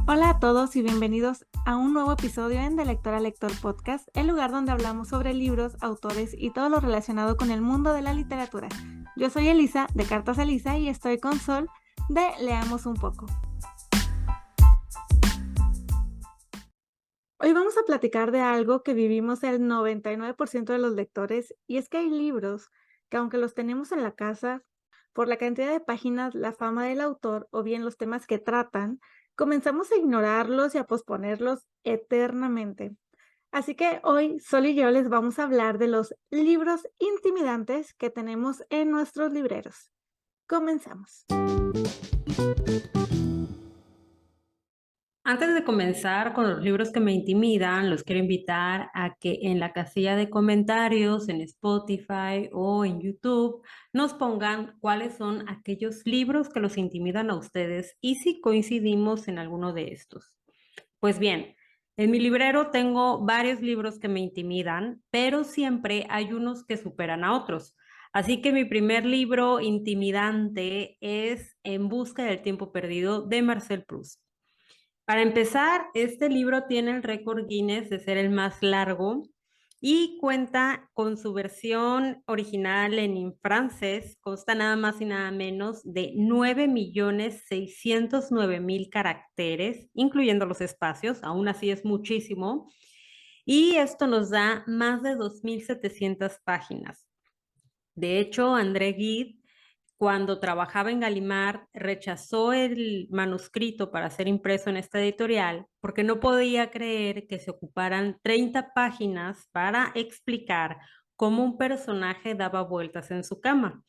Hola a todos y bienvenidos a un nuevo episodio en De Lector a Lector Podcast, el lugar donde hablamos sobre libros, autores y todo lo relacionado con el mundo de la literatura. Yo soy Elisa, de Cartas Elisa, y estoy con Sol, de Leamos un poco. Hoy vamos a platicar de algo que vivimos el 99% de los lectores, y es que hay libros que, aunque los tenemos en la casa, por la cantidad de páginas, la fama del autor o bien los temas que tratan, comenzamos a ignorarlos y a posponerlos eternamente. Así que hoy Sol y yo les vamos a hablar de los libros intimidantes que tenemos en nuestros libreros. Comenzamos. Antes de comenzar con los libros que me intimidan, los quiero invitar a que en la casilla de comentarios, en Spotify o en YouTube, nos pongan cuáles son aquellos libros que los intimidan a ustedes y si coincidimos en alguno de estos. Pues bien, en mi librero tengo varios libros que me intimidan, pero siempre hay unos que superan a otros. Así que mi primer libro intimidante es En busca del tiempo perdido de Marcel Proust. Para empezar, este libro tiene el récord Guinness de ser el más largo y cuenta con su versión original en francés, consta nada más y nada menos de 9.609.000 caracteres, incluyendo los espacios, aún así es muchísimo, y esto nos da más de 2.700 páginas. De hecho, André Gide, cuando trabajaba en Gallimard, rechazó el manuscrito para ser impreso en esta editorial porque no podía creer que se ocuparan 30 páginas para explicar cómo un personaje daba vueltas en su cama.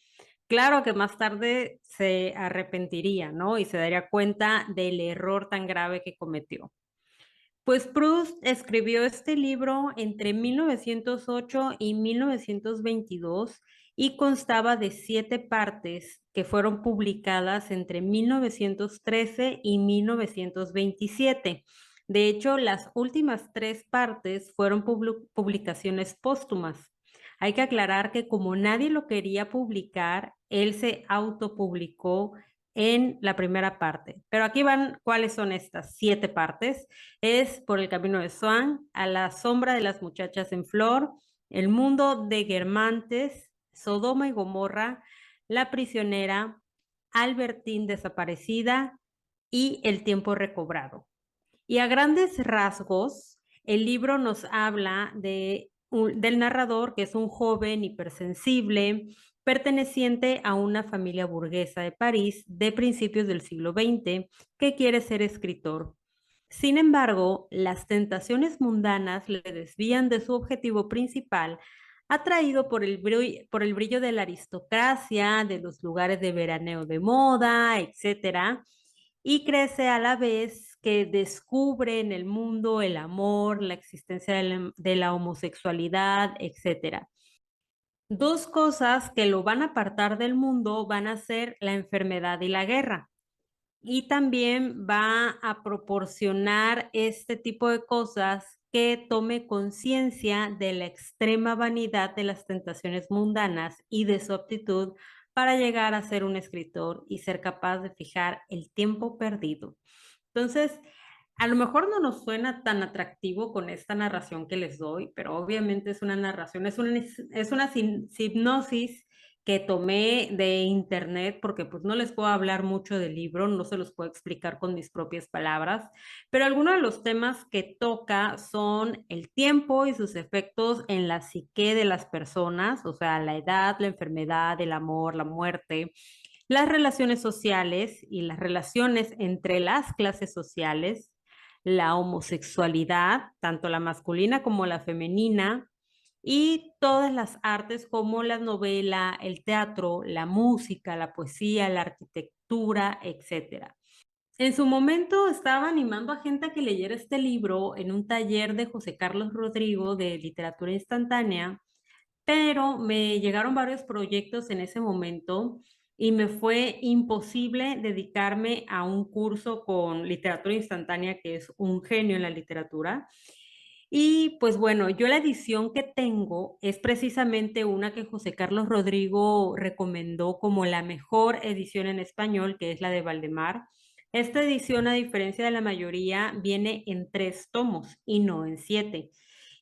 Claro que más tarde se arrepentiría, ¿no? Y se daría cuenta del error tan grave que cometió. Pues Proust escribió este libro entre 1908 y 1922 y constaba de 7 partes que fueron publicadas entre 1913 y 1927. De hecho, las últimas 3 partes fueron publicaciones póstumas. Hay que aclarar que como nadie lo quería publicar, él se autopublicó en la primera parte. Pero aquí van cuáles son estas 7 partes. Es Por el camino de Swan, A la sombra de las muchachas en flor, El mundo de Guermantes, Sodoma y Gomorra, La prisionera, Albertín desaparecida y El tiempo recobrado. Y a grandes rasgos, el libro nos habla del narrador, que es un joven hipersensible, perteneciente a una familia burguesa de París de principios del siglo XX, que quiere ser escritor. Sin embargo, las tentaciones mundanas le desvían de su objetivo principal, atraído por el brillo de la aristocracia, de los lugares de veraneo de moda, etcétera, y crece a la vez que descubre en el mundo el amor, la existencia de la homosexualidad, etcétera. Dos cosas que lo van a apartar del mundo van a ser la enfermedad y la guerra. Y también va a proporcionar este tipo de cosas que tome conciencia de la extrema vanidad de las tentaciones mundanas y de su aptitud para llegar a ser un escritor y ser capaz de fijar el tiempo perdido. Entonces, a lo mejor no nos suena tan atractivo con esta narración que les doy, pero obviamente es una narración, es una hipnosis que tomé de internet porque pues no les puedo hablar mucho del libro, no se los puedo explicar con mis propias palabras, pero algunos de los temas que toca son el tiempo y sus efectos en la psique de las personas, o sea, la edad, la enfermedad, el amor, la muerte, las relaciones sociales y las relaciones entre las clases sociales, la homosexualidad, tanto la masculina como la femenina, y todas las artes como la novela, el teatro, la música, la poesía, la arquitectura, etcétera. En su momento estaba animando a gente a que leyera este libro en un taller de José Carlos Rodrigo de literatura instantánea, pero me llegaron varios proyectos en ese momento y me fue imposible dedicarme a un curso con literatura instantánea, que es un genio en la literatura. Y pues bueno, yo la edición que tengo es precisamente una que José Carlos Rodrigo recomendó como la mejor edición en español, que es la de Valdemar. Esta edición, a diferencia de la mayoría, viene en 3 tomos y no en 7.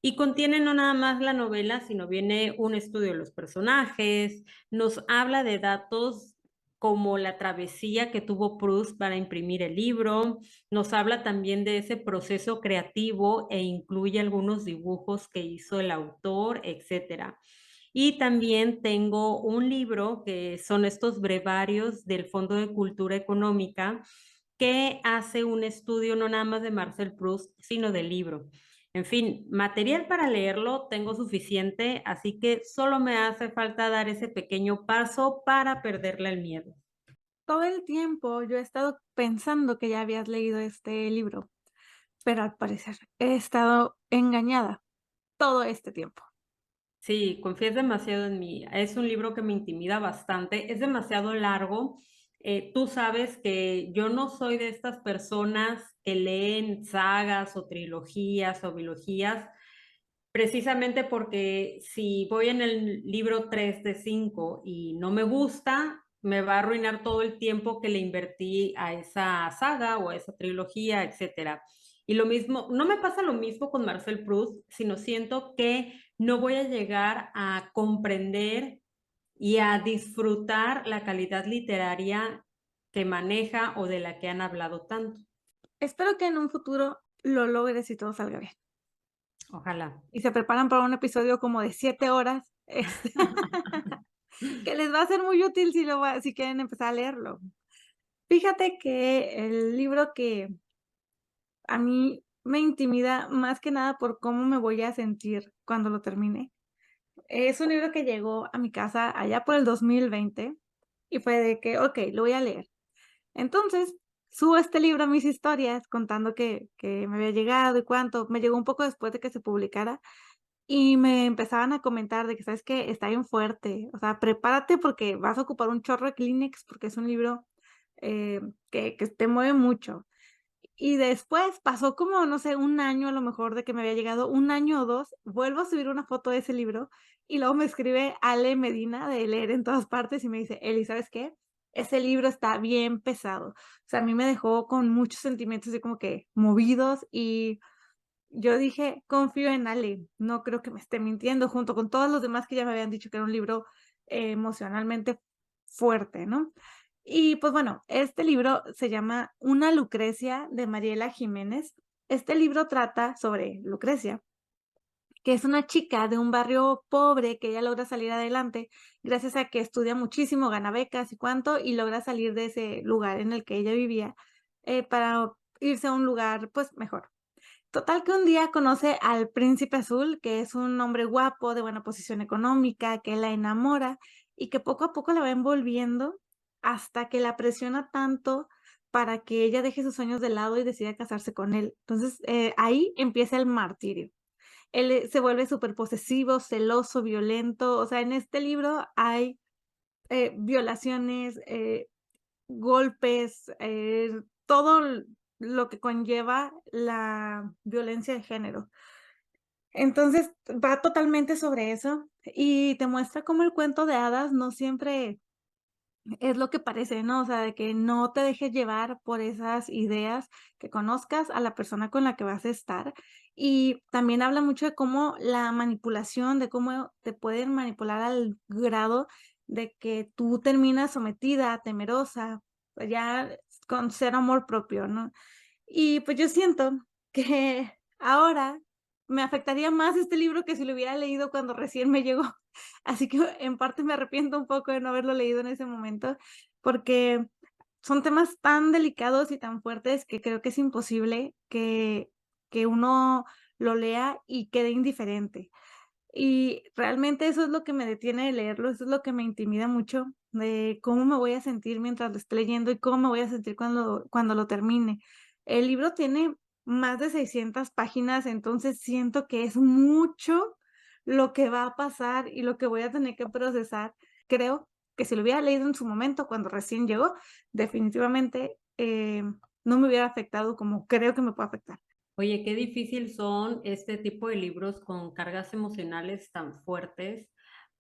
Y contiene no nada más la novela, sino viene un estudio de los personajes, nos habla de datos como la travesía que tuvo Proust para imprimir el libro, nos habla también de ese proceso creativo e incluye algunos dibujos que hizo el autor, etcétera. Y también tengo un libro que son estos brevarios del Fondo de Cultura Económica, que hace un estudio no nada más de Marcel Proust, sino del libro. En fin, material para leerlo tengo suficiente, así que solo me hace falta dar ese pequeño paso para perderle el miedo. Todo el tiempo yo he estado pensando que ya habías leído este libro, pero al parecer he estado engañada todo este tiempo. Sí, confías demasiado en mí. Es un libro que me intimida bastante, es demasiado largo. Tú sabes que yo no soy de estas personas que leen sagas o trilogías o bilogías, precisamente porque si voy en el libro 3 de 5 y no me gusta, me va a arruinar todo el tiempo que le invertí a esa saga o a esa trilogía, etcétera. Y lo mismo, no me pasa lo mismo con Marcel Proust, sino siento que no voy a llegar a comprender y a disfrutar la calidad literaria que maneja o de la que han hablado tanto. Espero que en un futuro lo logres y todo salga bien. Ojalá. Y se preparan para un episodio como de 7 horas, que les va a ser muy útil si quieren empezar a leerlo. Fíjate que el libro que a mí me intimida más que nada por cómo me voy a sentir cuando lo termine. Es un libro que llegó a mi casa allá por el 2020 y fue de que, okey, lo voy a leer. Entonces, subo este libro a mis historias contando que me había llegado y cuánto. Me llegó un poco después de que se publicara y me empezaban a comentar de que: "¿Sabes qué? Está bien fuerte, o sea, prepárate porque vas a ocupar un chorro de Kleenex", porque es un libro, que te mueve mucho. Y después pasó como, no sé, un año a lo mejor de que me había llegado, un año o 2, vuelvo a subir una foto de ese libro, y luego me escribe Ale Medina de Leer en Todas Partes y me dice: "Eli, ¿sabes qué? Ese libro está bien pesado". O sea, a mí me dejó con muchos sentimientos así como que movidos, y yo dije: "Confío en Ale, no creo que me esté mintiendo", junto con todos los demás que ya me habían dicho que era un libro emocionalmente fuerte, ¿no? Y, pues, bueno, este libro se llama Una Lucrecia, de Mariela Jiménez. Este libro trata sobre Lucrecia, que es una chica de un barrio pobre que ella logra salir adelante gracias a que estudia muchísimo, gana becas y cuánto, y logra salir de ese lugar en el que ella vivía, para irse a un lugar, pues, mejor. Total que un día conoce al Príncipe Azul, que es un hombre guapo, de buena posición económica, que la enamora y que poco a poco la va envolviendo hasta que la presiona tanto para que ella deje sus sueños de lado y decida casarse con él. Entonces, ahí empieza el martirio. Él, se vuelve superposesivo, celoso, violento. O sea, en este libro hay, violaciones, golpes, todo lo que conlleva la violencia de género. Entonces, va totalmente sobre eso y te muestra cómo el cuento de hadas no siempre es lo que parece, ¿no? O sea, de que no te dejes llevar por esas ideas, que conozcas a la persona con la que vas a estar. Y también habla mucho de cómo la manipulación, de cómo te pueden manipular al grado de que tú terminas sometida, temerosa, ya con cero amor propio, ¿no? Y pues yo siento que ahora me afectaría más este libro que si lo hubiera leído cuando recién me llegó. Así que en parte me arrepiento un poco de no haberlo leído en ese momento, porque son temas tan delicados y tan fuertes que creo que es imposible que uno lo lea y quede indiferente. Y realmente eso es lo que me detiene de leerlo, eso es lo que me intimida mucho, de cómo me voy a sentir mientras lo esté leyendo y cómo me voy a sentir cuando lo termine. El libro tiene más de 600 páginas, entonces siento que es mucho lo que va a pasar y lo que voy a tener que procesar. Creo que si lo hubiera leído en su momento, cuando recién llegó, definitivamente, no me hubiera afectado como creo que me puede afectar. Oye, qué difícil son este tipo de libros con cargas emocionales tan fuertes,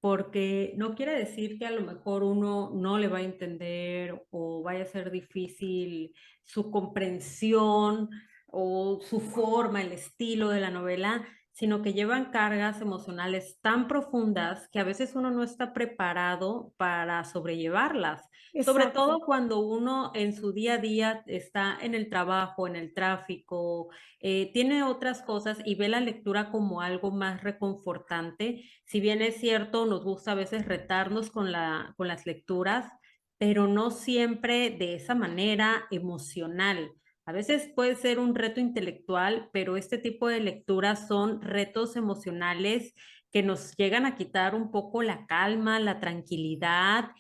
porque no quiere decir que a lo mejor uno no le va a entender o vaya a ser difícil su comprensión o su forma, el estilo de la novela, sino que llevan cargas emocionales tan profundas que a veces uno no está preparado para sobrellevarlas. Sobre Exacto. todo cuando uno en su día a día está en el trabajo, en el tráfico, tiene otras cosas y ve la lectura como algo más reconfortante. Si bien es cierto, nos gusta a veces retarnos con las lecturas, pero no siempre de esa manera emocional. A veces puede ser un reto intelectual, pero este tipo de lecturas son retos emocionales que nos llegan a quitar un poco la calma, la tranquilidad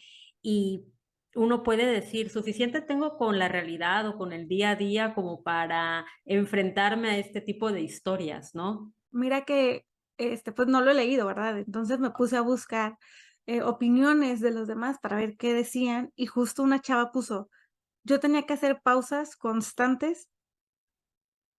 y uno puede decir, suficiente tengo con la realidad o con el día a día como para enfrentarme a este tipo de historias, ¿no? Mira que, pues, no lo he leído, ¿verdad? Entonces me puse a buscar, opiniones de los demás para ver qué decían, y justo una chava puso: "Yo tenía que hacer pausas constantes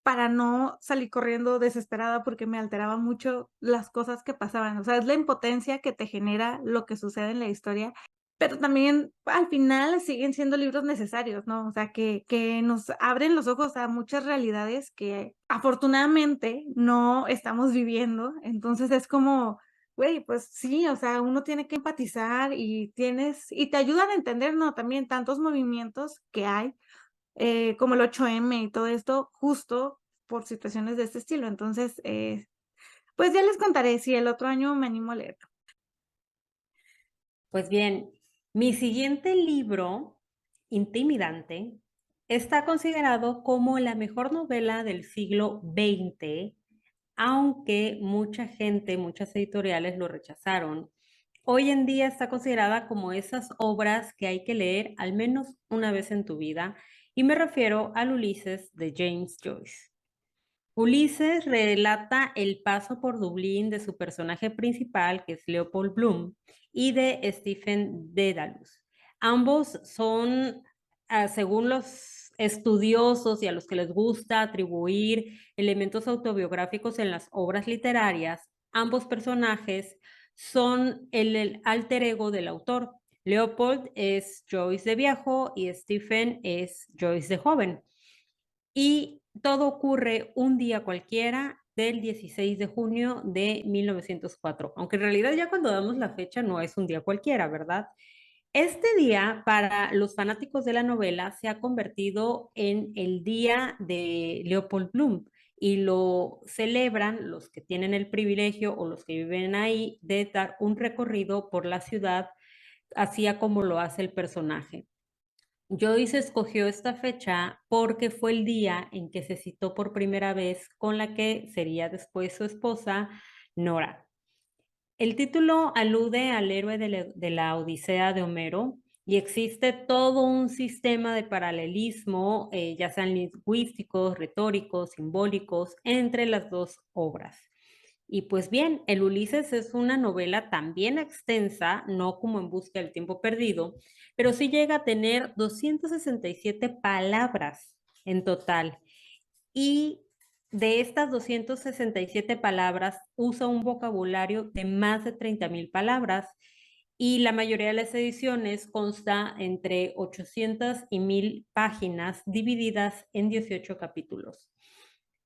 para no salir corriendo desesperada, porque me alteraba mucho las cosas que pasaban". O sea, es la impotencia que te genera lo que sucede en la historia, pero también al final siguen siendo libros necesarios, ¿no? O sea, que nos abren los ojos a muchas realidades que afortunadamente no estamos viviendo. Entonces es como, güey, pues sí, o sea, uno tiene que empatizar y te ayudan a entender, ¿no? También tantos movimientos que hay, como el 8M y todo esto, justo por situaciones de este estilo. Entonces, pues ya les contaré si el otro año me animo a leerlo. Pues bien, mi siguiente libro, Intimidante, está considerado como la mejor novela del siglo XX, aunque mucha gente, muchas editoriales lo rechazaron. Hoy en día está considerada como esas obras que hay que leer al menos una vez en tu vida, y me refiero al Ulises de James Joyce. Ulises relata el paso por Dublín de su personaje principal, que es Leopold Bloom, y de Stephen Dedalus. Ambos son, según los estudiosos y a los que les gusta atribuir elementos autobiográficos en las obras literarias, ambos personajes son el alter ego del autor. Leopold es Joyce de viejo y Stephen es Joyce de joven. Y todo ocurre un día cualquiera del 16 de junio de 1904, aunque en realidad ya cuando damos la fecha no es un día cualquiera, ¿verdad? Este día, para los fanáticos de la novela, se ha convertido en el día de Leopold Bloom y lo celebran los que tienen el privilegio o los que viven ahí de dar un recorrido por la ciudad, así como lo hace el personaje. Joyce escogió esta fecha porque fue el día en que se citó por primera vez con la que sería después su esposa, Nora. El título alude al héroe de la Odisea de Homero y existe todo un sistema de paralelismo, ya sean lingüísticos, retóricos, simbólicos, entre las dos obras. Y pues bien, el Ulises es una novela también extensa, no como En busca del tiempo perdido, pero sí llega a tener 267 palabras en total. Y de estas 267 palabras, usa un vocabulario de más de 30,000 palabras y la mayoría de las ediciones consta entre 800 y 1,000 páginas divididas en 18 capítulos.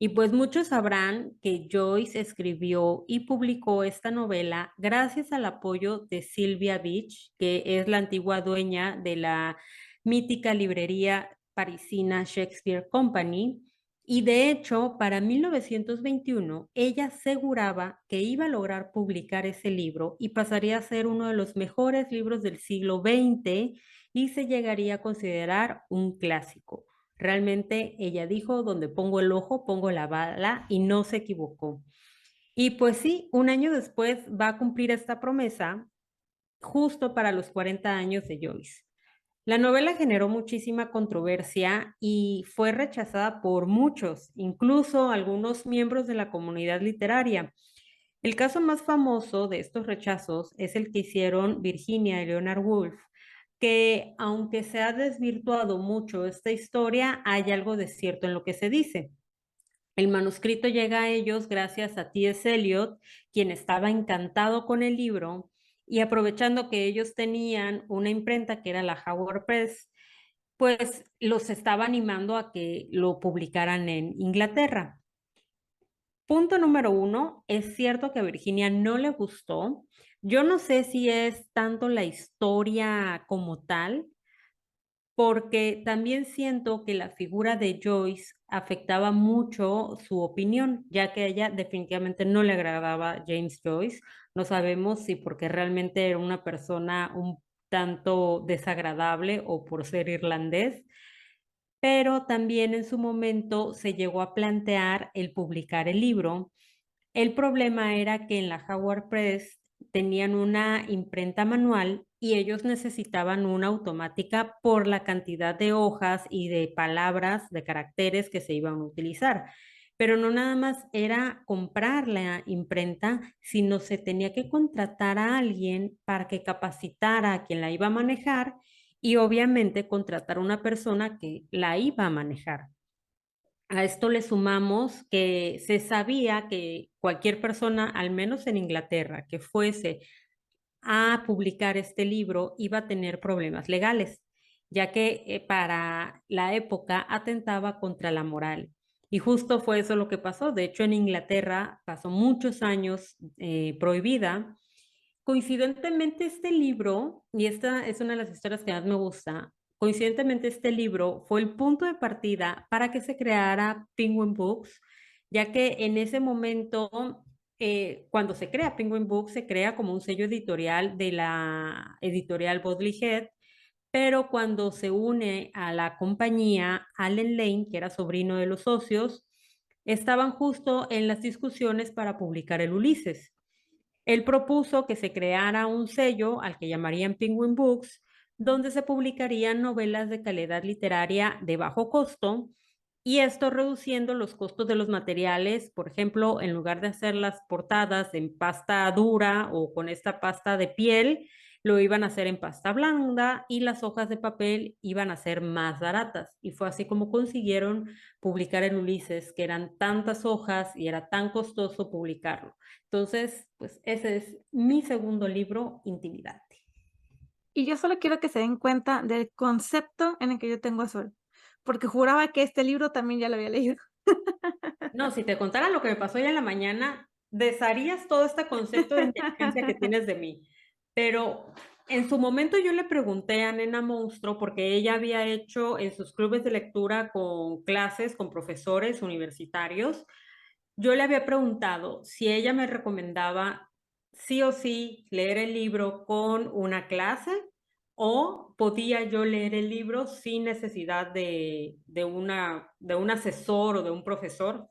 Y pues muchos sabrán que Joyce escribió y publicó esta novela gracias al apoyo de Sylvia Beach, que es la antigua dueña de la mítica librería parisina Shakespeare Company. Y de hecho, para 1921, ella aseguraba que iba a lograr publicar ese libro y pasaría a ser uno de los mejores libros del siglo XX y se llegaría a considerar un clásico. Realmente ella dijo, donde pongo el ojo, pongo la bala y no se equivocó. Y pues sí, un año después va a cumplir esta promesa justo para los 40 años de Joyce. La novela generó muchísima controversia y fue rechazada por muchos, incluso algunos miembros de la comunidad literaria. El caso más famoso de estos rechazos es el que hicieron Virginia y Leonard Woolf, que aunque se ha desvirtuado mucho esta historia, hay algo de cierto en lo que se dice. El manuscrito llega a ellos gracias a T.S. Eliot, quien estaba encantado con el libro y aprovechando que ellos tenían una imprenta que era la Howard Press, pues los estaba animando a que lo publicaran en Inglaterra. Punto número uno, es cierto que a Virginia no le gustó. Yo no sé si es tanto la historia como tal, porque también siento que la figura de Joyce afectaba mucho su opinión, ya que a ella definitivamente no le agradaba James Joyce. No sabemos si porque realmente era una persona un tanto desagradable o por ser irlandés, pero también en su momento se llegó a plantear el publicar el libro. El problema era que en la Howard Press tenían una imprenta manual y ellos necesitaban una automática por la cantidad de hojas y de palabras, de caracteres que se iban a utilizar. Pero no nada más era comprar la imprenta, sino se tenía que contratar a alguien para que capacitara a quien la iba a manejar y obviamente contratar a una persona que la iba a manejar. A esto le sumamos que se sabía que cualquier persona, al menos en Inglaterra, que fuese a publicar este libro iba a tener problemas legales, ya que para la época atentaba contra la moral. Y justo fue eso lo que pasó. De hecho, en Inglaterra pasó muchos años prohibida. Coincidentemente, este libro, y esta es una de las historias que más me gusta, coincidentemente este libro fue el punto de partida para que se creara Penguin Books, ya que en ese momento, cuando se crea Penguin Books, se crea como un sello editorial de la editorial Bodley Head, pero cuando se une a la compañía, Allen Lane, que era sobrino de los socios, estaban justo en las discusiones para publicar el Ulises. Él propuso que se creara un sello al que llamarían Penguin Books, donde se publicarían novelas de calidad literaria de bajo costo, y esto reduciendo los costos de los materiales. Por ejemplo, en lugar de hacer las portadas en pasta dura o con esta pasta de piel, lo iban a hacer en pasta blanda y las hojas de papel iban a ser más baratas. Y fue así como consiguieron publicar el Ulises, que eran tantas hojas y era tan costoso publicarlo. Entonces, pues ese es mi segundo libro, Intimidante. Y yo solo quiero que se den cuenta del concepto en el que yo tengo a Sol, porque juraba que este libro también ya lo había leído. No, si te contara lo que me pasó hoy en la mañana, desharías todo este concepto de inteligencia que tienes de mí. Pero en su momento yo le pregunté a Nena Monstruo, porque ella había hecho en sus clubes de lectura con clases, con profesores universitarios, yo le había preguntado si ella me recomendaba sí o sí leer el libro con una clase o podía yo leer el libro sin necesidad de un asesor o de un profesor.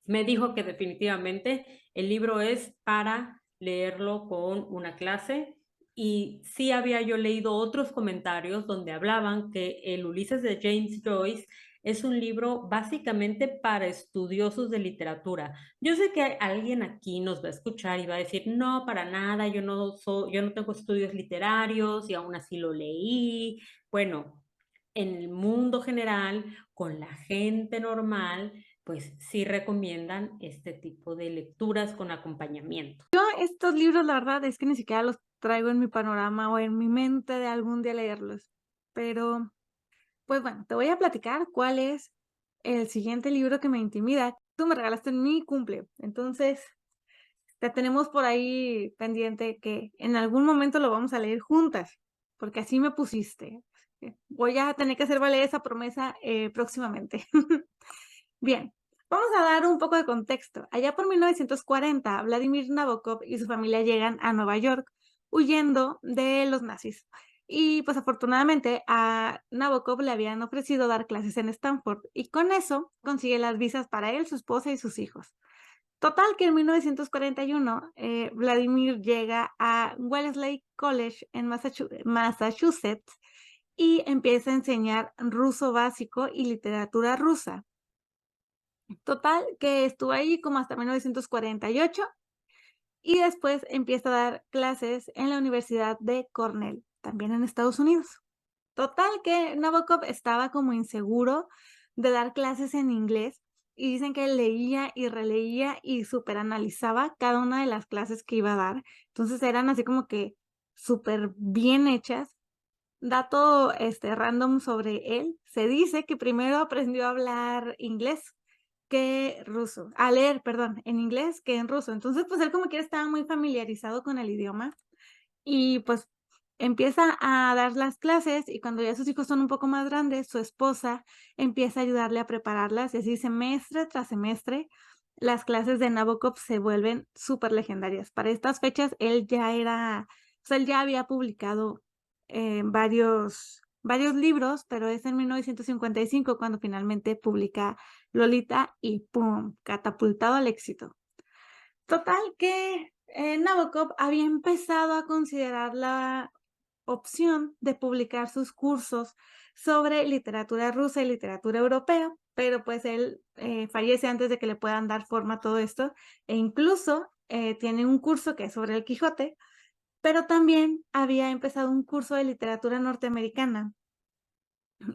Me dijo que definitivamente el libro es para leerlo con una clase y sí había yo leído otros comentarios donde hablaban que el Ulises de James Joyce es un libro básicamente para estudiosos de literatura. Yo sé que alguien aquí nos va a escuchar y va a decir, no, para nada, yo no tengo estudios literarios y aún así lo leí. Bueno, en el mundo general, con la gente normal, pues sí recomiendan este tipo de lecturas con acompañamiento. Estos libros, la verdad es que ni siquiera los traigo en mi panorama o en mi mente de algún día leerlos. Pero, pues bueno, te voy a platicar cuál es el siguiente libro que me intimida. Tú me regalaste en mi cumple, entonces te tenemos por ahí pendiente que en algún momento lo vamos a leer juntas, porque así me pusiste. Voy a tener que hacer valer esa promesa próximamente. Bien, vamos a dar un poco de contexto. Allá por 1940, Vladimir Nabokov y su familia llegan a Nueva York huyendo de los nazis. Y pues afortunadamente a Nabokov le habían ofrecido dar clases en Stanford y con eso consigue las visas para él, su esposa y sus hijos. Total que en 1941 Vladimir llega a Wellesley College en Massachusetts y empieza a enseñar ruso básico y literatura rusa. Total, que estuvo ahí como hasta 1948 y después empieza a dar clases en la Universidad de Cornell, también en Estados Unidos. Total, que Nabokov estaba como inseguro de dar clases en inglés y dicen que leía y releía y superanalizaba cada una de las clases que iba a dar. Entonces eran así como que súper bien hechas. Dato random sobre él, se dice que primero aprendió a hablar inglés que ruso, a leer, perdón, en inglés que en ruso. Entonces, pues él como quiera estaba muy familiarizado con el idioma y pues empieza a dar las clases y cuando ya sus hijos son un poco más grandes, su esposa empieza a ayudarle a prepararlas y así semestre tras semestre, las clases de Nabokov se vuelven súper legendarias. Para estas fechas él ya era, o sea, él ya había publicado varios libros, pero es en 1955 cuando finalmente publica Lolita y ¡pum!, catapultado al éxito. Total que, Nabokov había empezado a considerar la opción de publicar sus cursos sobre literatura rusa y literatura europea, pero pues él, fallece antes de que le puedan dar forma a todo esto, e incluso, tiene un curso que es sobre el Quijote, pero también había empezado un curso de literatura norteamericana,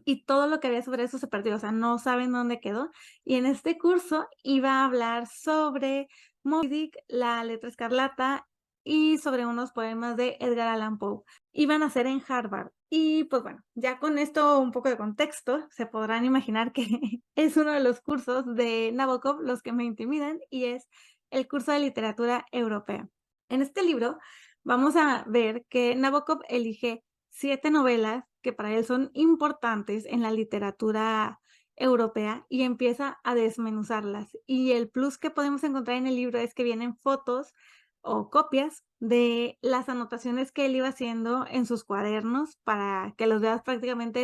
y todo lo que había sobre eso se perdió, o sea, no saben dónde quedó. Y en este curso iba a hablar sobre Moby Dick, La letra escarlata y sobre unos poemas de Edgar Allan Poe. Iban a ser en Harvard. Y pues bueno, ya con esto un poco de contexto, se podrán imaginar que es uno de los cursos de Nabokov los que me intimidan y es el curso de literatura europea. En este libro vamos a ver que Nabokov elige 7 novelas que para él son importantes en la literatura europea y empieza a desmenuzarlas. Y el plus que podemos encontrar en el libro es que vienen fotos o copias de las anotaciones que él iba haciendo en sus cuadernos para que los veas prácticamente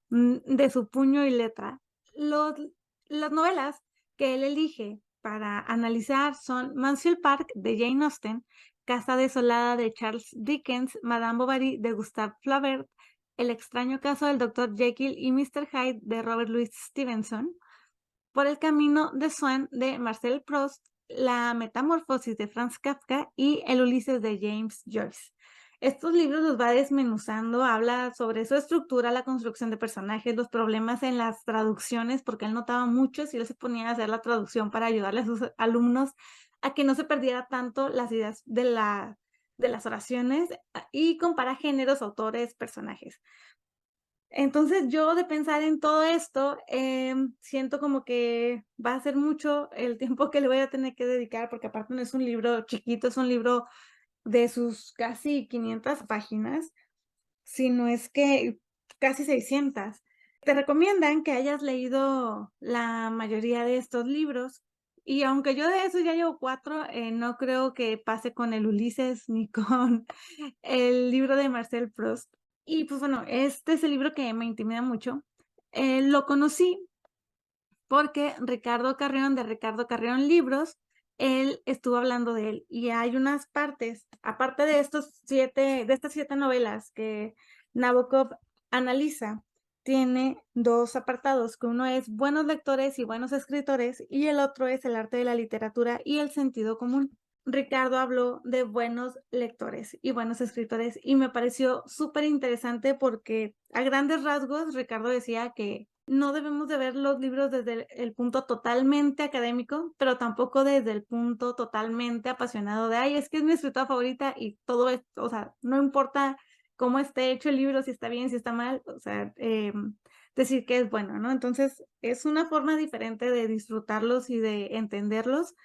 de su puño y letra. Los las novelas que él elige para analizar son Mansfield Park de Jane Austen, Casa desolada de Charles Dickens, Madame Bovary de Gustave Flaubert, El extraño caso del Dr. Jekyll y Mr. Hyde de Robert Louis Stevenson, Por el camino de Swan de Marcel Proust, La metamorfosis de Franz Kafka y El Ulises de James Joyce. Estos libros los va desmenuzando, habla sobre su estructura, la construcción de personajes, los problemas en las traducciones, porque él notaba muchos y él se ponía a hacer la traducción para ayudarle a sus alumnos a que no se perdiera tanto las ideas de las oraciones y compara géneros, autores, personajes. Entonces, yo de pensar en todo esto, siento como que va a ser mucho el tiempo que le voy a tener que dedicar, porque aparte no es un libro chiquito, es un libro de sus casi 500 páginas, si no es que casi 600. Te recomiendan que hayas leído la mayoría de estos libros, y aunque yo de esos ya llevo 4, no creo que pase con el Ulises ni con el libro de Marcel Proust. Y, pues, bueno, este es el libro que me intimida mucho. Lo conocí porque Ricardo Carrión, de Ricardo Carrión Libros, él estuvo hablando de él, y hay unas partes, aparte de estas 7 novelas que Nabokov analiza, tiene 2 apartados, que uno es buenos lectores y buenos escritores, y el otro es el arte de la literatura y el sentido común. Ricardo habló de buenos lectores y buenos escritores, y me pareció súper interesante porque a grandes rasgos Ricardo decía que no debemos de ver los libros desde el punto totalmente académico, pero tampoco desde el punto totalmente apasionado de, ay, es que es mi escritora favorita y todo es, o sea, no importa cómo esté hecho el libro, si está bien, si está mal, o sea, decir que es bueno, ¿no? Entonces, es una forma diferente de disfrutarlos y de entenderlos.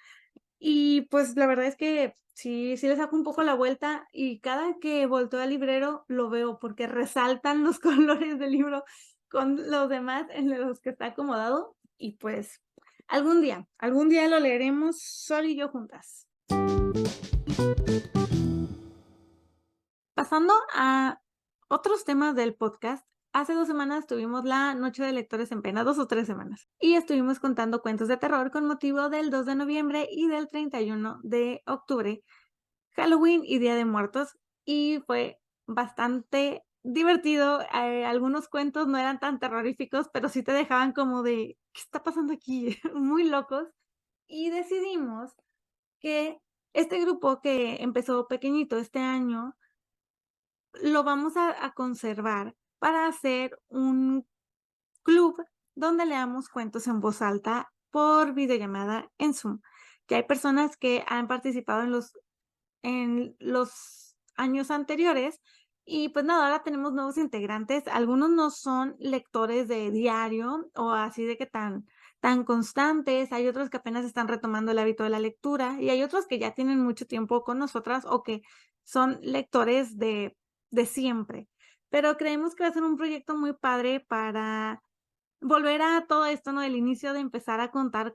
Y pues la verdad es que sí le saco un poco la vuelta y cada que volteo al librero lo veo porque resaltan los colores del libro con los demás en los que está acomodado y pues algún día lo leeremos Sol y yo juntas. Pasando a otros temas del podcast, hace 2 semanas tuvimos la Noche de Lectores en Pena, 2 o 3 semanas, y estuvimos contando cuentos de terror con motivo del 2 de noviembre y del 31 de octubre, Halloween y Día de Muertos, y fue bastante divertido. Algunos cuentos no eran tan terroríficos, pero sí te dejaban como de, ¿qué está pasando aquí? Muy locos. Y decidimos que este grupo que empezó pequeñito este año, lo vamos a conservar para hacer un club donde leamos cuentos en voz alta por videollamada en Zoom. Ya hay personas que han participado en los años anteriores. Y pues nada, ahora tenemos nuevos integrantes. Algunos no son lectores de diario o así de que tan constantes. Hay otros que apenas están retomando el hábito de la lectura y hay otros que ya tienen mucho tiempo con nosotras o que son lectores de siempre. Pero creemos que va a ser un proyecto muy padre para volver a todo esto, ¿no? Del inicio de empezar a contar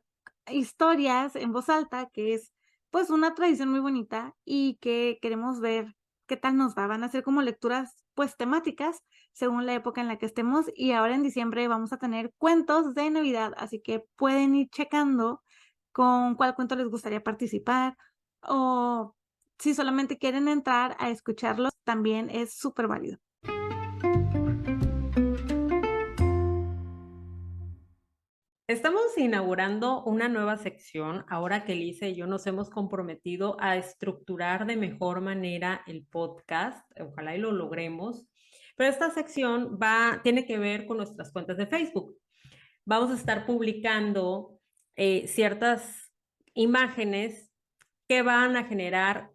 historias en voz alta, que es, pues, una tradición muy bonita y que queremos ver qué tal nos va. Van a ser como lecturas, pues, temáticas según la época en la que estemos, y ahora en diciembre vamos a tener cuentos de Navidad, así que pueden ir checando con cuál cuento les gustaría participar, o si solamente quieren entrar a escucharlos, también es súper válido. Estamos inaugurando una nueva sección ahora que Elisa y yo nos hemos comprometido a estructurar de mejor manera el podcast. Ojalá y lo logremos. Pero esta sección tiene que ver con nuestras cuentas de Facebook. Vamos a estar publicando ciertas imágenes que van a generar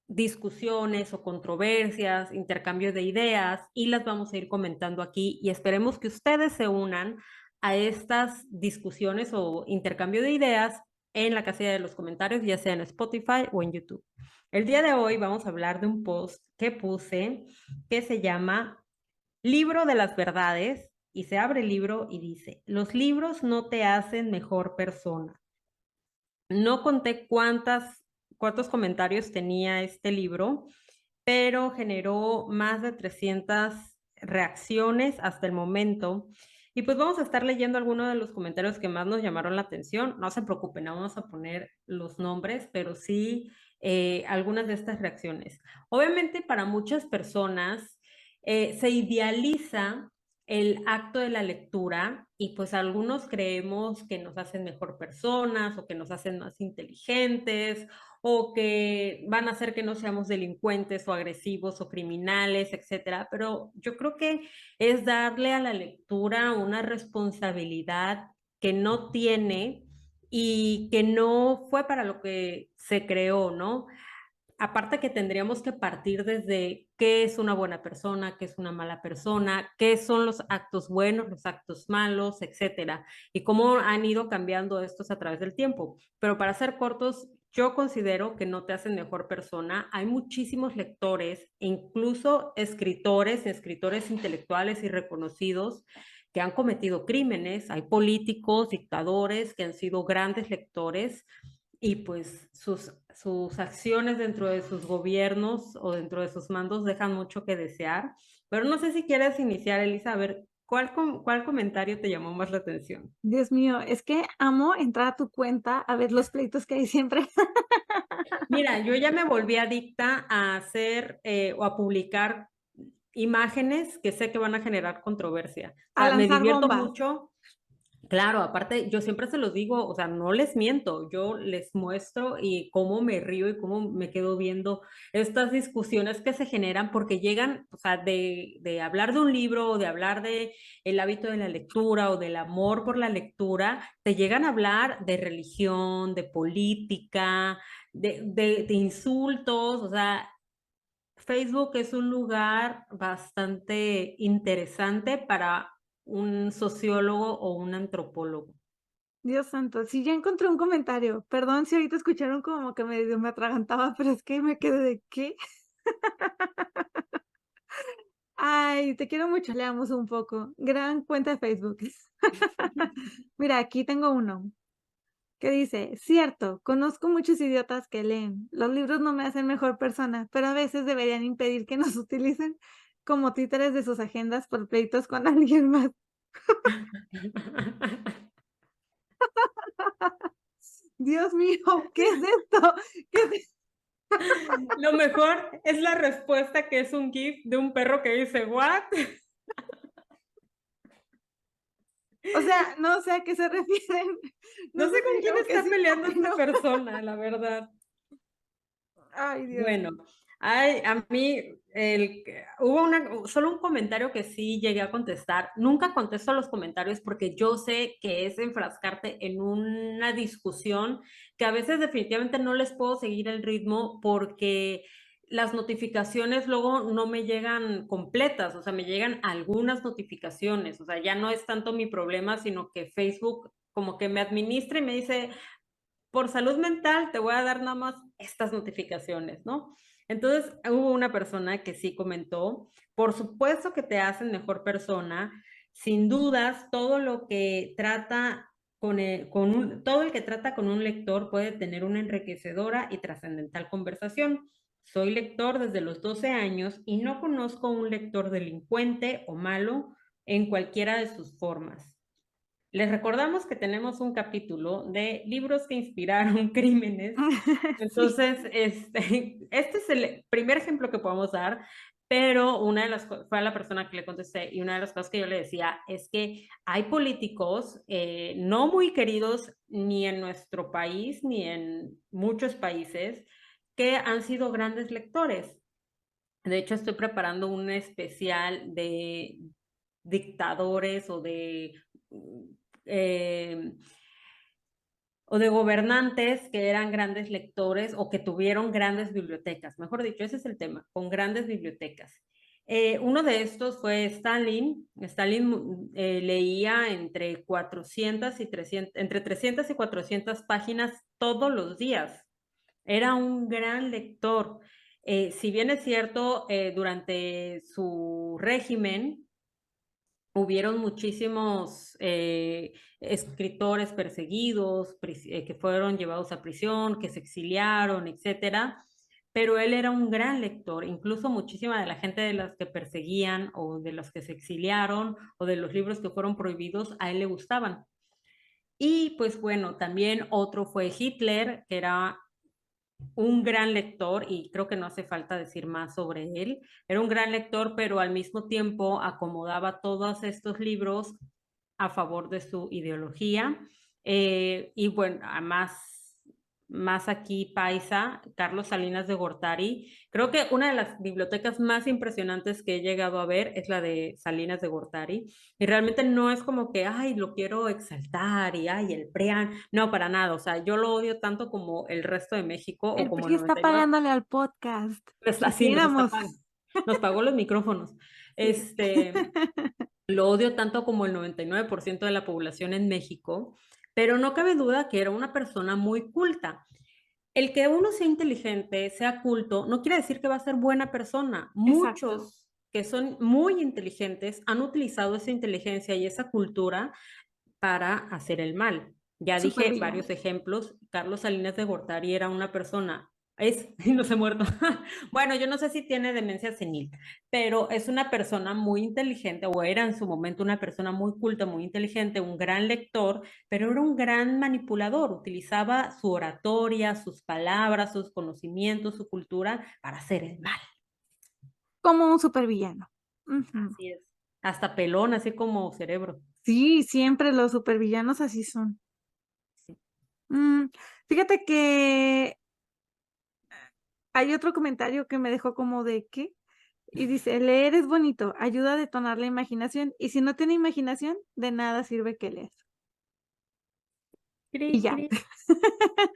discusiones o controversias, intercambios de ideas, y las vamos a ir comentando aquí y esperemos que ustedes se unan a estas discusiones o intercambio de ideas en la casilla de los comentarios, ya sea en Spotify o en YouTube. El día de hoy vamos a hablar de un post que puse que se llama Libro de las Verdades, y se abre el libro y dice: los libros no te hacen mejor persona. No conté cuántos comentarios tenía este libro, pero generó más de 300 reacciones hasta el momento. Y pues vamos a estar leyendo algunos de los comentarios que más nos llamaron la atención. No se preocupen, no vamos a poner los nombres, pero sí algunas de estas reacciones. Obviamente para muchas personas se idealiza el acto de la lectura y pues algunos creemos que nos hacen mejor personas o que nos hacen más inteligentes o que van a hacer que no seamos delincuentes o agresivos o criminales, etcétera. Pero yo creo que es darle a la lectura una responsabilidad que no tiene y que no fue para lo que se creó, ¿no? Aparte que tendríamos que partir desde qué es una buena persona, qué es una mala persona, qué son los actos buenos, los actos malos, etcétera, y cómo han ido cambiando estos a través del tiempo. Pero para ser cortos, yo considero que no te hacen mejor persona. Hay muchísimos lectores, incluso escritores, escritores intelectuales y reconocidos que han cometido crímenes. Hay políticos, dictadores que han sido grandes lectores y pues sus acciones dentro de sus gobiernos o dentro de sus mandos dejan mucho que desear. Pero no sé si quieres iniciar, Elisa, a ver, ¿cuál comentario te llamó más la atención? Dios mío, es que amo entrar a tu cuenta a ver los pleitos que hay siempre. Mira, yo ya me volví adicta a hacer o a publicar imágenes que sé que van a generar controversia. O A sea, me lanzar divierto bombas. mucho. Claro, aparte, yo siempre se los digo, o sea, no les miento, yo les muestro y cómo me río y cómo me quedo viendo estas discusiones que se generan porque llegan, o sea, de hablar de un libro o de hablar de el hábito de la lectura o del amor por la lectura, te llegan a hablar de religión, de política, de insultos, o sea, Facebook es un lugar bastante interesante para un sociólogo o un antropólogo. Dios santo, sí, ya encontré un comentario. Perdón si ahorita escucharon como que medio me atragantaba, pero es que me quedé de ¿qué? Ay, te quiero mucho, leamos un poco. Gran cuenta de Facebook. Mira, aquí tengo uno que dice, cierto, conozco muchos idiotas que leen. Los libros no me hacen mejor persona, pero a veces deberían impedir que nos utilicen como títeres de sus agendas por pleitos con alguien más. Dios mío, ¿qué es esto? ¿Qué es Lo mejor es la respuesta que es un GIF de un perro que dice, ¿what? O sea, no sé a qué se refieren. No No sé sé con si quién como que está sí peleando o que esta no. persona, la verdad. Ay, Dios. Bueno, a mí hubo solo un comentario que sí llegué a contestar. Nunca contesto los comentarios porque yo sé que es enfrascarte en una discusión que a veces definitivamente no les puedo seguir el ritmo porque las notificaciones luego no me llegan completas, o sea, me llegan algunas notificaciones, o sea, ya no es tanto mi problema, sino que Facebook como que me administra y me dice, por salud mental te voy a dar nada más estas notificaciones, ¿no? Entonces hubo una persona que sí comentó, por supuesto que te hacen mejor persona, sin dudas, todo lo que trata todo el que trata con un lector puede tener una enriquecedora y trascendental conversación. Soy lector desde los 12 años y no conozco un lector delincuente o malo en cualquiera de sus formas. Les recordamos que tenemos un capítulo de libros que inspiraron crímenes. Sí. Entonces, este es el primer ejemplo que podemos dar, pero una de las fue a la persona que le contesté y una de las cosas que yo le decía es que hay políticos no muy queridos ni en nuestro país ni en muchos países que han sido grandes lectores. De hecho, estoy preparando un especial de dictadores eh, o de gobernantes que eran grandes lectores o que tuvieron grandes bibliotecas. Mejor dicho, ese es el tema, con grandes bibliotecas. Uno de estos fue Stalin. Stalin leía entre 400 y 300, entre 300 y 400 páginas todos los días. Era un gran lector. Si bien es cierto, durante su régimen hubieron muchísimos escritores perseguidos, que fueron llevados a prisión, que se exiliaron, etcétera. Pero él era un gran lector, incluso muchísima de la gente de las que perseguían o de los que se exiliaron o de los libros que fueron prohibidos, a él le gustaban. Y pues bueno, también otro fue Hitler, que era un gran lector, y creo que no hace falta decir más sobre él. Era un gran lector, pero al mismo tiempo acomodaba todos estos libros a favor de su ideología. Y bueno, además, más aquí paisa, Carlos Salinas de Gortari. Creo que una de las bibliotecas más impresionantes que he llegado a ver es la de Salinas de Gortari. Y realmente no es como que, ay, lo quiero exaltar y, ay, el PRIAN. No, para nada. O sea, yo lo odio tanto como el resto de México o El como PRI el está 99. pagándole al podcast. Pues así nos está Quisiéramos. pagando. Nos pagó los micrófonos. Sí. Lo odio tanto como el 99% de la población en México, pero no cabe duda que era una persona muy culta. El que uno sea inteligente, sea culto, no quiere decir que va a ser buena persona. Exacto. Muchos que son muy inteligentes han utilizado esa inteligencia y esa cultura para hacer el mal. Ya dije varios Supervillanos. ejemplos. Carlos Salinas de Gortari era una persona, es, no se ha muerto. Bueno, yo no sé si tiene demencia senil, pero es una persona muy inteligente, o era en su momento una persona muy culta, muy inteligente, un gran lector, pero era un gran manipulador. Utilizaba su oratoria, sus palabras, sus conocimientos, su cultura para hacer el mal. Como un supervillano. Ujú. Así es. Hasta pelón, así como cerebro. Sí, siempre los supervillanos así son. Sí. Mm, fíjate que hay otro comentario que me dejó como de, ¿qué? Y dice: "Leer es bonito, ayuda a detonar la imaginación, y si no tiene imaginación, de nada sirve que leas". Y Cri, ya. cri.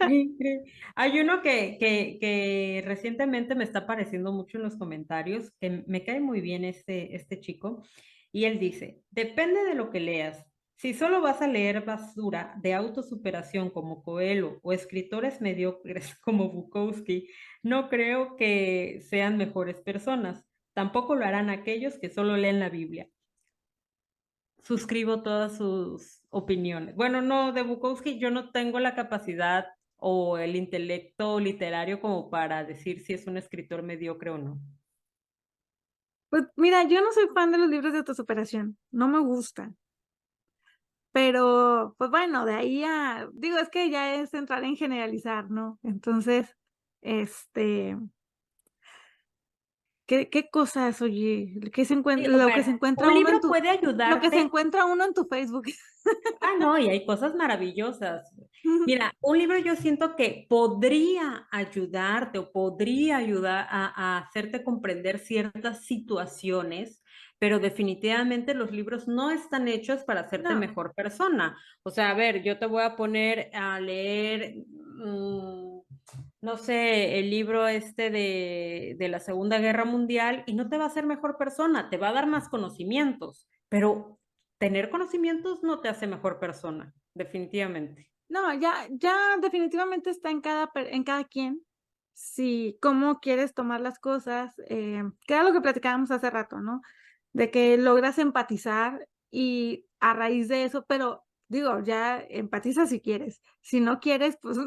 Sí, sí. Hay uno que recientemente me está apareciendo mucho en los comentarios, que me cae muy bien este chico, y él dice, depende de lo que leas. Si solo vas a leer basura de autosuperación como Coelho o escritores mediocres como Bukowski, no creo que sean mejores personas. Tampoco lo harán aquellos que solo leen la Biblia. Suscribo todas sus opiniones. Bueno, no, de Bukowski yo no tengo la capacidad o el intelecto literario como para decir si es un escritor mediocre o no. Pues mira, yo no soy fan de los libros de autosuperación, no me gustan, pero, pues bueno, de ahí a digo, es que ya es entrar en generalizar, ¿no? Entonces, este, ¿qué cosas, oye? ¿Qué se encuentra lo que se Bueno, encuentra un uno en libro tu puede lo que se ayudarte. encuentra uno en tu Facebook? No, y hay cosas maravillosas. Mira, un libro yo siento que podría ayudarte o podría ayudar a hacerte comprender ciertas situaciones, pero definitivamente los libros no están hechos para hacerte No, mejor persona. O sea, a ver, yo te voy a poner a leer no sé, el libro este de la Segunda Guerra Mundial y no te va a hacer mejor persona, te va a dar más conocimientos, pero tener conocimientos no te hace mejor persona, definitivamente. No, ya definitivamente está en cada quien, si cómo quieres tomar las cosas, que era lo que platicábamos hace rato, ¿no? De que logras empatizar y a raíz de eso, pero digo, ya empatiza si quieres. Si no quieres, pues,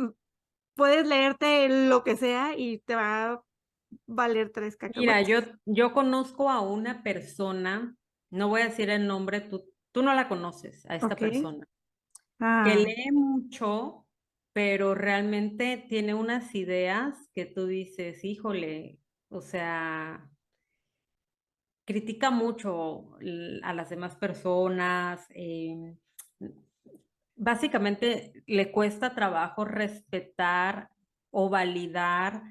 puedes leerte lo que sea y te va a valer 3 Mira, yo cacahuates. yo conozco a una persona, no voy a decir el nombre, tú no la conoces, a esta Okey. persona, que Ah, lee mucho, pero realmente tiene unas ideas que tú dices: "Híjole", o sea, critica mucho a las demás personas, básicamente le cuesta trabajo respetar o validar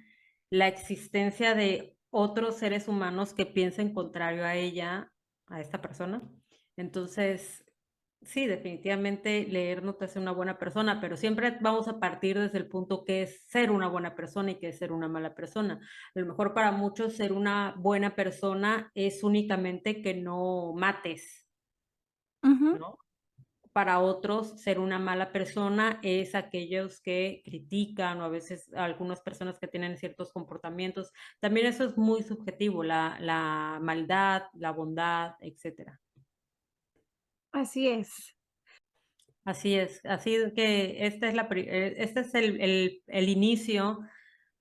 la existencia de otros seres humanos que piensen contrario a ella, a esta persona. Entonces, sí, definitivamente leer no te hace una buena persona, pero siempre vamos a partir desde el punto que es ser una buena persona y que es ser una mala persona. A lo mejor para muchos ser una buena persona es únicamente que no mates, ujú. ¿no? Para otros, ser una mala persona es aquellos que critican o a veces algunas personas que tienen ciertos comportamientos. También eso es muy subjetivo, la maldad, la bondad, etcétera. Así es. Así es que esta es este es el inicio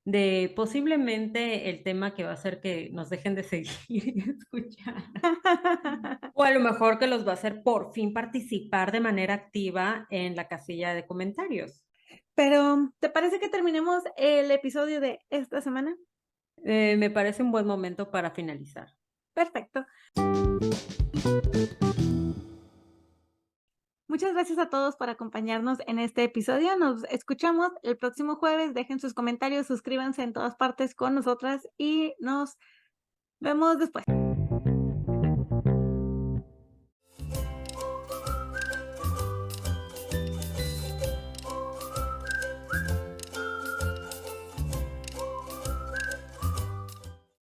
de posiblemente el tema que va a hacer que nos dejen de seguir y escuchar. O a lo mejor que los va a hacer por fin participar de manera activa en la casilla de comentarios. Pero, ¿te parece que terminemos el episodio de esta semana? Me parece un buen momento para finalizar. Perfecto. Muchas gracias a todos por acompañarnos en este episodio. Nos escuchamos el próximo jueves. Dejen sus comentarios, suscríbanse en todas partes con nosotras y nos vemos después.